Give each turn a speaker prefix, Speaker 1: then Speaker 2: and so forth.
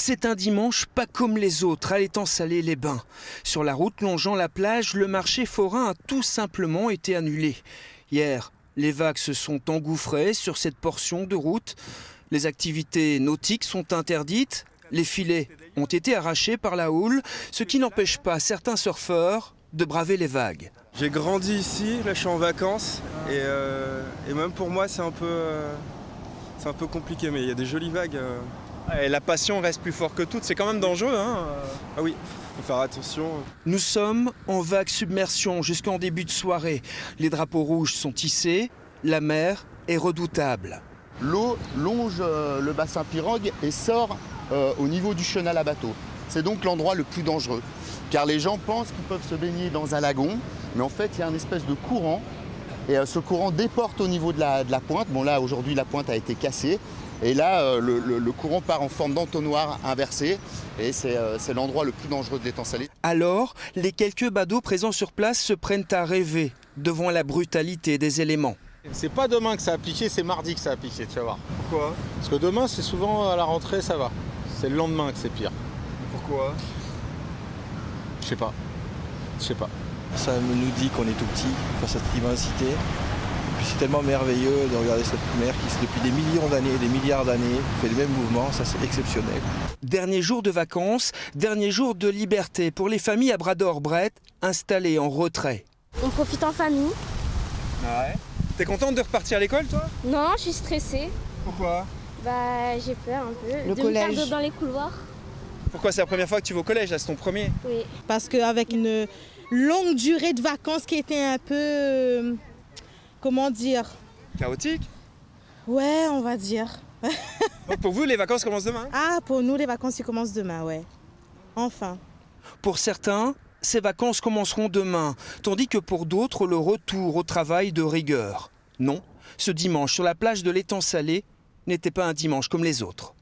Speaker 1: C'est un dimanche pas comme les autres à l'étang salé les Bains. Sur la route longeant la plage, le marché forain a tout simplement été annulé. Hier, les vagues se sont engouffrées sur cette portion de route. Les activités nautiques sont interdites. Les filets ont été arrachés par la houle, ce qui n'empêche pas certains surfeurs de braver les vagues.
Speaker 2: J'ai grandi ici, là je suis en vacances et même pour moi c'est un peu compliqué, mais il y a des jolies vagues.
Speaker 3: Et la passion reste plus forte que toute, c'est quand même dangereux.
Speaker 2: Ah oui, faut faire attention.
Speaker 1: Nous sommes en vague submersion jusqu'en début de soirée. Les drapeaux rouges sont hissés, la mer est redoutable.
Speaker 4: L'eau longe le bassin pirogue et sort au niveau du chenal à bateau. C'est donc l'endroit le plus dangereux, car les gens pensent qu'ils peuvent se baigner dans un lagon, mais en fait il y a une espèce de courant, et ce courant déporte au niveau de la pointe. Bon là aujourd'hui la pointe a été cassée, et là le courant part en forme d'entonnoir inversé, et c'est l'endroit le plus dangereux de l'étang salé.
Speaker 1: Alors, les quelques badauds présents sur place se prennent à rêver devant la brutalité des éléments.
Speaker 3: C'est pas demain que ça a piqué, c'est mardi que ça a piqué, tu vas voir.
Speaker 2: Pourquoi?
Speaker 3: Parce que demain, c'est souvent à la rentrée, ça va. C'est le lendemain que c'est pire.
Speaker 2: Pourquoi?
Speaker 3: Je sais pas.
Speaker 5: Ça nous dit qu'on est tout petit face à cette immensité. Et puis c'est tellement merveilleux de regarder cette mer qui, depuis des millions d'années, des milliards d'années, fait les mêmes mouvements. Ça, c'est exceptionnel.
Speaker 1: Dernier jour de vacances, dernier jour de liberté pour les familles à Bras-d'Or-Brett installées en retrait.
Speaker 6: On profite en famille.
Speaker 3: Ouais. T'es contente de repartir à l'école, toi?
Speaker 6: Non, je suis stressée.
Speaker 3: Pourquoi?
Speaker 6: Bah, j'ai peur un peu.
Speaker 7: Le
Speaker 6: de
Speaker 7: collège.
Speaker 6: me perdre dans les couloirs.
Speaker 3: Pourquoi c'est la première fois que tu vas au collège, là, c'est ton premier?
Speaker 6: Oui.
Speaker 7: Parce qu'avec une longue durée de vacances qui était un peu, comment dire?
Speaker 3: Chaotique?
Speaker 7: Ouais, on va dire.
Speaker 3: Donc pour vous, les vacances commencent demain?
Speaker 7: Ah, pour nous, les vacances, ils commencent demain, ouais. Enfin.
Speaker 1: Pour certains, ces vacances commenceront demain, tandis que pour d'autres, le retour au travail de rigueur. Non, ce dimanche sur la plage de l'étang salé n'était pas un dimanche comme les autres.